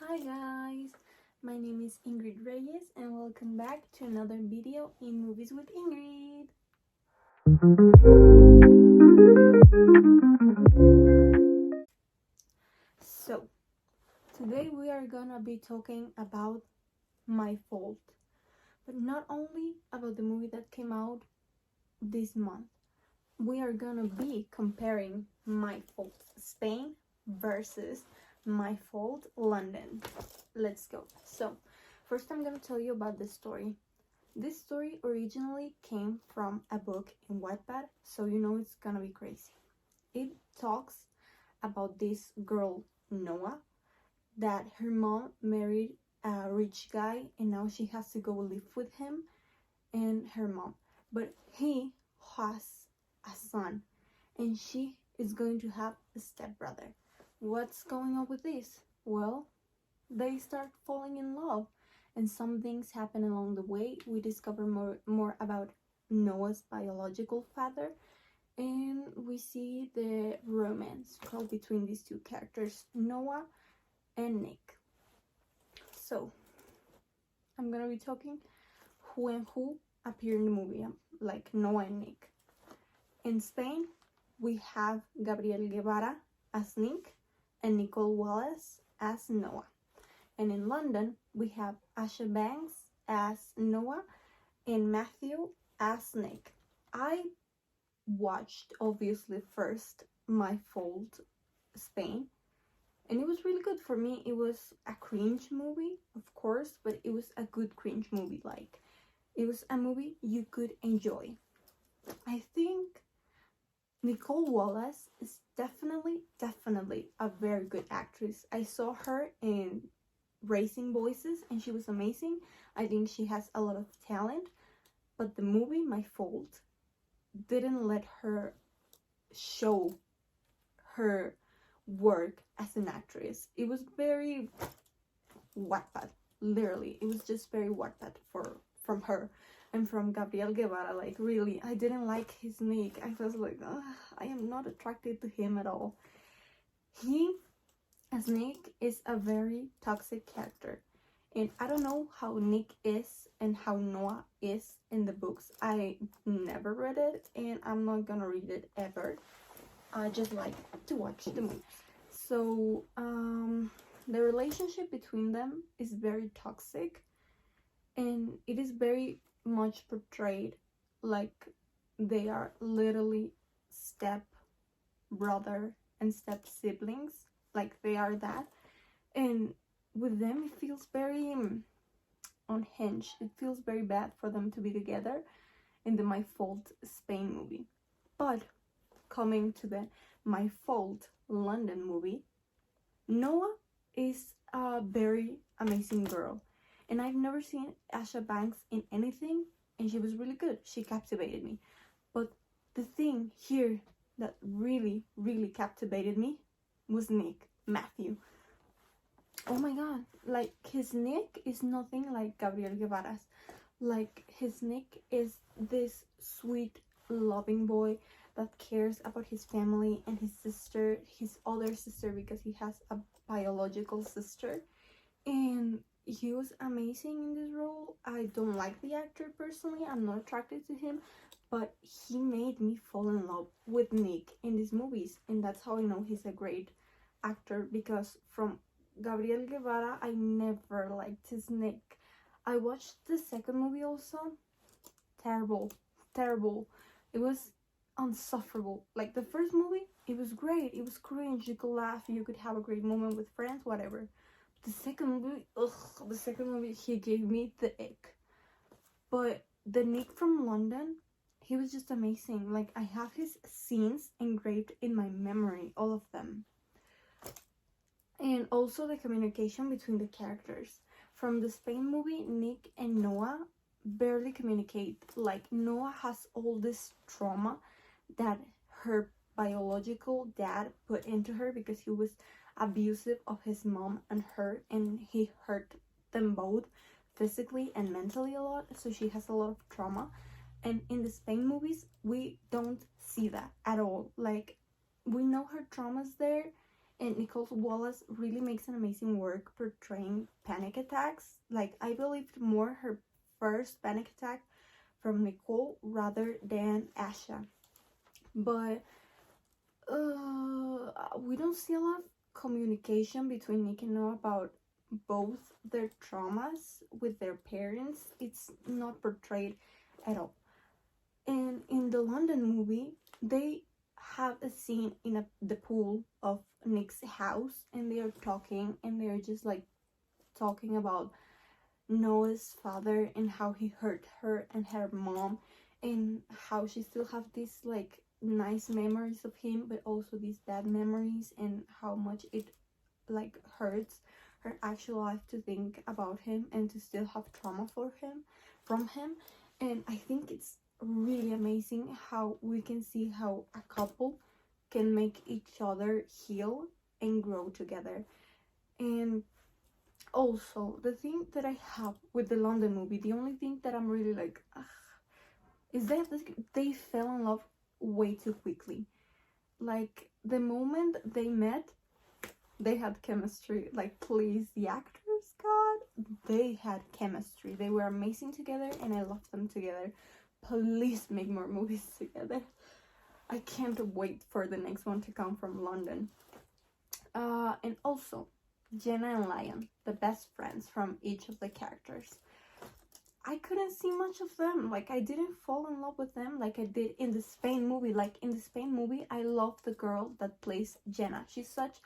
Hi guys, my name is Ingrid Reyes and welcome back to another video in Movies with Ingrid. So, today we are gonna be talking about My Fault, but not only about the movie that came out this month. We are gonna be comparing My Fault Spain versus My Fault London. Let's go. So, first I'm gonna tell you about the story. This story originally came from a book in Wattpad, so you know it's gonna be crazy. It talks about this girl, Noah, that her mom married a rich guy and now she has to go live with him and her mom. But he has a son and she is going to have a stepbrother. What's going on with this? Well, they start falling in love and some things happen along the way. We discover more about Noah's biological father and we see the romance between these two characters, Noah and Nick. So I'm gonna be talking who and who appear in the movie, like Noah and Nick. In Spain, we have Gabriel Guevara as Nick and Nicole Wallace as Noah. And in London, we have Asha Banks as Noah and Matthew as Nick. I watched, obviously, first My Fault Spain, and it was really good for me. It was a cringe movie, of course, but it was a good cringe movie. Like, it was a movie you could enjoy. I think Nicole Wallace is definitely a very good actress. I saw her in Raising Voices and she was amazing. I think she has a lot of talent, but the movie My Fault didn't let her show her work as an actress. It was very Wattpad, literally. It was just very Wattpad from her and from Gabriel Guevara. Like, really, I didn't like his Nick. I was like, I am not attracted to him at all. He, as Nick, is a very toxic character. And I don't know how Nick is and how Noah is in the books. I never read it and I'm not gonna read it ever. I just like to watch the movie. So, the relationship between them is very toxic and it is very much portrayed like they are literally step brother and step siblings, like they are that. And with them it feels very unhinged. It feels very bad for them to be together in the My Fault Spain movie. But coming to the My Fault London movie, Noah is a very amazing girl, and I've never seen Asha Banks in anything, and she was really good. She captivated me. But the thing here that really captivated me was Nick, Matthew. Oh my god, like his Nick is nothing like Gabriel Guevara's. Like, his Nick is this sweet, loving boy that cares about his family and his sister, his other sister, because he has a biological sister. And he was amazing in this role. I don't like the actor personally, I'm not attracted to him, but he made me fall in love with Nick in these movies. And that's how I know he's a great actor, because from Gabriel Guevara, I never liked his Nick. I watched the second movie also. Terrible. It was insufferable. Like, the first movie, it was great. It was cringe. You could laugh. You could have a great moment with friends, whatever. The second movie, he gave me the ick. But the Nick from London, he was just amazing. Like, I have his scenes engraved in my memory, all of them. And also the communication between the characters. From the Spain movie, Nick and Noah barely communicate. Like, Noah has all this trauma that her biological dad put into her because he was abusive of his mom and her, and he hurt them both physically and mentally a lot, so she has a lot of trauma. And in the Spain movies, we don't see that at all. Like, we know her trauma's there And Nicole Wallace really makes an amazing work portraying panic attacks. Like, I believed more her first panic attack from Nicole rather than Asha. But we don't see a lot of communication between Nick and Noah about both their traumas with their parents. It's not portrayed at all. And in the London movie, they have a scene in the pool of Nick's house, and they are talking, and they're just like talking about Noah's father and how he hurt her and her mom, and how she still have these like nice memories of him, but also these bad memories, and how much it like hurts her actual life to think about him and to still have trauma from him. And I think it's really amazing how we can see how a couple can make each other heal and grow together. And also, the thing that I have with the London movie, the only thing that I'm really like, is that they fell in love way too quickly. Like, the moment they met, they had chemistry. Like, please, the actors, God, they had chemistry. They were amazing together, and I loved them together. Please make more movies together. I can't wait for the next one to come from London. And also, Jenna and Lion, the best friends from each of the characters. I couldn't see much of them. Like, I didn't fall in love with them like I did in the Spain movie. Like, in the Spain movie, I love the girl that plays Jenna. She's such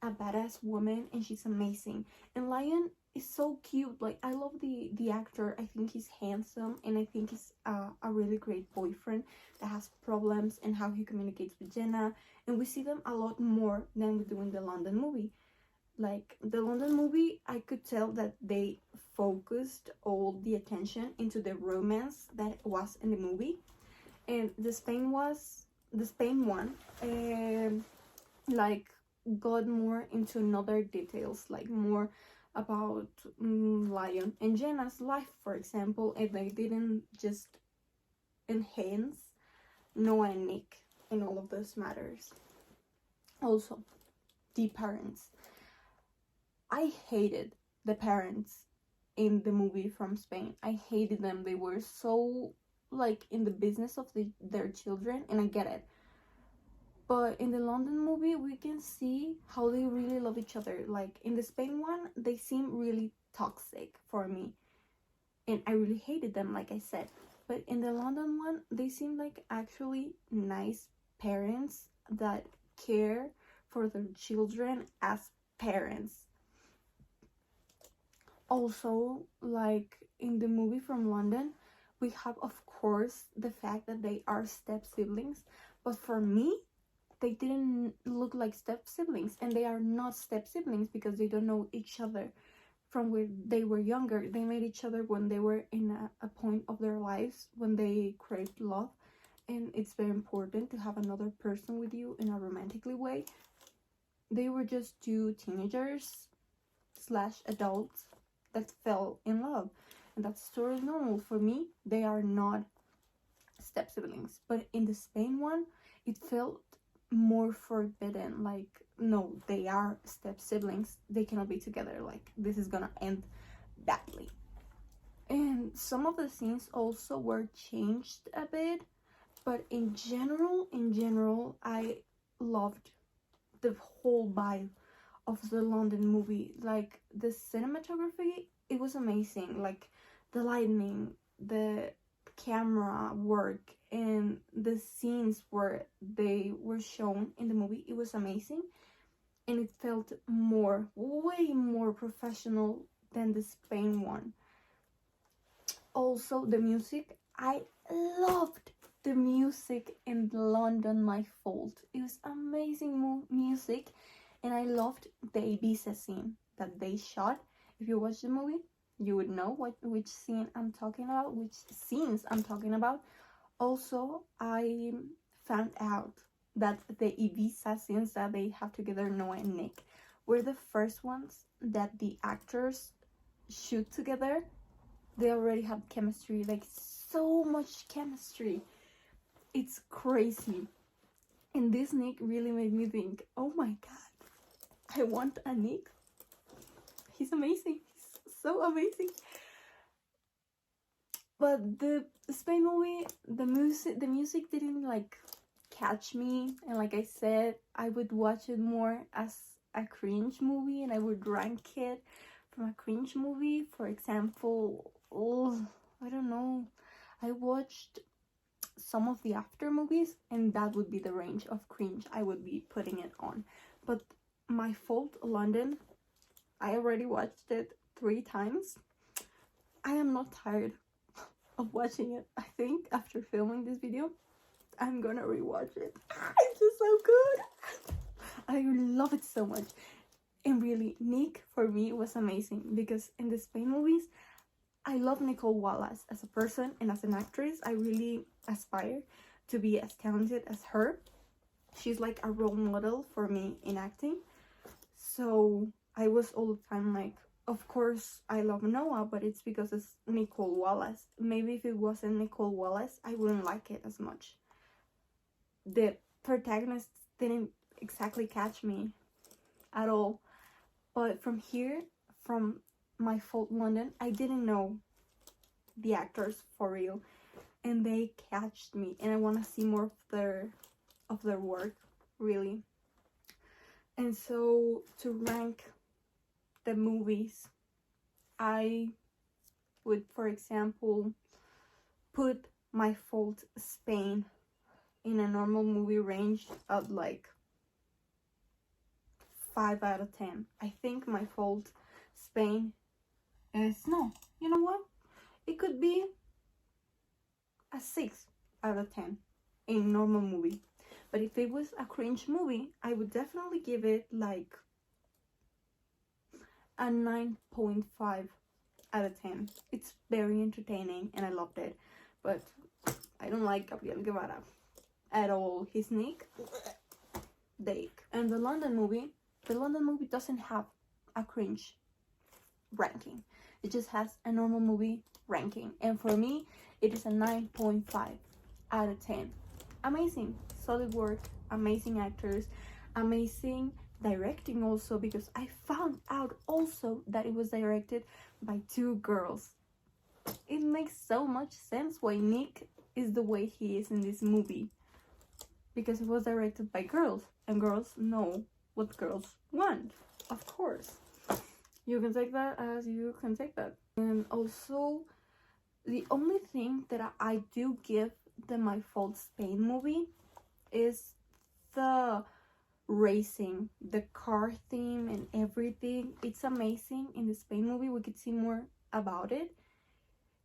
a badass woman, and she's amazing. And Lion is so cute. Like, I love the actor. I think he's handsome, and I think he's a really great boyfriend that has problems, and how he communicates with Jenna. And we see them a lot more than we do in the London movie. Like, the London movie, I could tell that they focused all the attention into the romance that was in the movie, and the Spain one, like, got more into other details, like more about Lion and Jenna's life, for example, and they didn't just enhance Noah and Nick in all of those matters. Also, the parents. I hated the parents in the movie from Spain. I hated them. They were so like in the business of their children, and I get it. But in the London movie, we can see how they really love each other. Like, in the Spain one, they seem really toxic for me, and I really hated them, like I said. But in the London one, they seem like actually nice parents that care for their children as parents. Also, like in the movie from London, we have, of course, the fact that they are step siblings, but for me, they didn't look like step siblings, and they are not step siblings because they don't know each other from when they were younger. They met each other when they were in a point of their lives when they craved love, and it's very important to have another person with you in a romantically way. They were just two teenagers slash adults that fell in love, and that's totally normal. For me, they are not step siblings, but in the Spain one, it felt more forbidden. Like, no, they are step siblings, they cannot be together, like this is gonna end badly. And some of the scenes also were changed a bit, but in general, I loved the whole vibe of the London movie. Like, the cinematography, it was amazing. Like, the lighting, the camera work, and the scenes where they were shown in the movie, it was amazing, and it felt way more professional than the Spain one. Also, the music, I loved the music in London, My Fault. It was amazing music, and I loved the Ibiza scene that they shot. If you watch the movie, you would know which scenes I'm talking about. Also, I found out that the Ibiza scenes that they have together, Noah and Nick, were the first ones that the actors shoot together. They already have chemistry, like so much chemistry. It's crazy. And this Nick really made me think, oh my god, I want a Nick. He's amazing. He's so amazing. But the Spain movie, the music didn't like catch me, and like I said, I would watch it more as a cringe movie, and I would rank it from a cringe movie. For example, I don't know, I watched some of the After movies, and that would be the range of cringe I would be putting it on. But My Fault London, I already watched it 3 times. I am not tired of watching it. I think after filming this video, I'm gonna rewatch it. It's just so good. I love it so much. And really, Nick for me was amazing because in the Spain movies, I love Nicole Wallace as a person and as an actress. I really aspire to be as talented as her. She's like a role model for me in acting. So I was all the time like, of course I love Noah, but it's because it's Nicole Wallace. Maybe if it wasn't Nicole Wallace, I wouldn't like it as much. The protagonist didn't exactly catch me at all. But from here, from My Fault London, I didn't know the actors for real, and they catched me, and I want to see more of their work, really. And so to rank the movies, I would, for example, put My Fault Spain in a normal movie range of like 5 out of 10. I think My Fault Spain is, no, you know what? It could be a 6 out of 10 in normal movie. But if it was a cringe movie, I would definitely give it like a 9.5 out of 10. It's very entertaining and I loved it. But I don't like Gabriel Guevara at all. His Nick, Dake. And the London movie doesn't have a cringe ranking. It just has a normal movie ranking. And for me, it is a 9.5 out of 10. Amazing. Solid work. Amazing actors. Amazing directing also, because I found out also that it was directed by 2 girls. It makes so much sense why Nick is the way he is in this movie, because it was directed by girls, and girls know what girls want, of course. You can take that as you can take that. And also, the only thing that I do give the My Fault Spain movie is the racing, the car theme and everything. It's amazing. In the Spain movie we could see more about it,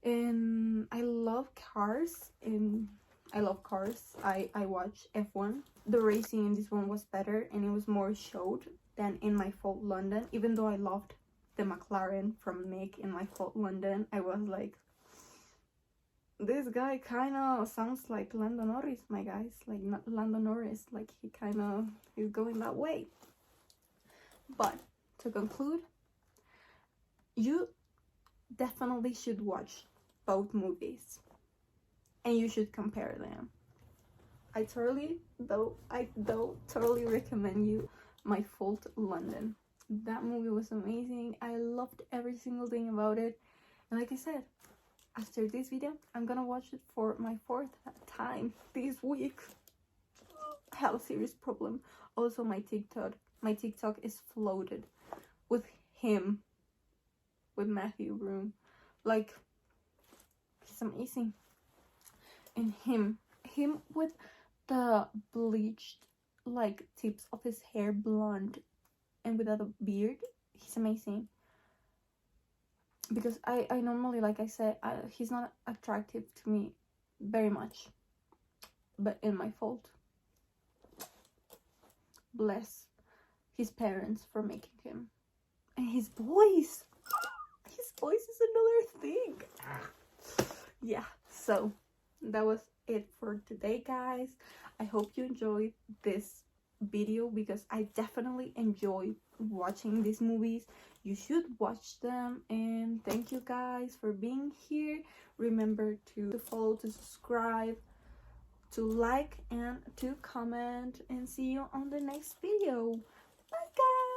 and I love cars, and I watch F1. The racing in this one was better, and it was more showed than in My Fault London. Even though I loved the McLaren from Nick in My Fault London, I was like, this guy kind of sounds like Lando Norris, my guys. Like, not Lando Norris, like he kind of is going that way. But to conclude, you definitely should watch both movies, and you should compare them. I totally recommend you My Fault London. That movie was amazing. I loved every single thing about it. And like I said, after this video, I'm gonna watch it for my 4th time this week. I have a serious problem. Also, my TikTok is floated with him, with Matthew Broom. Like, he's amazing. And him with the bleached like tips of his hair blonde and without a beard, he's amazing. Because I normally, like I said, he's not attractive to me very much, but in My Fault, bless his parents for making him. And his voice is another thing. Yeah, so that was it for today, guys. I hope you enjoyed this video, because I definitely enjoy watching these movies. You should watch them, and thank you guys for being here. Remember to follow, to subscribe, to like, and to comment, and see you on the next video. Bye guys.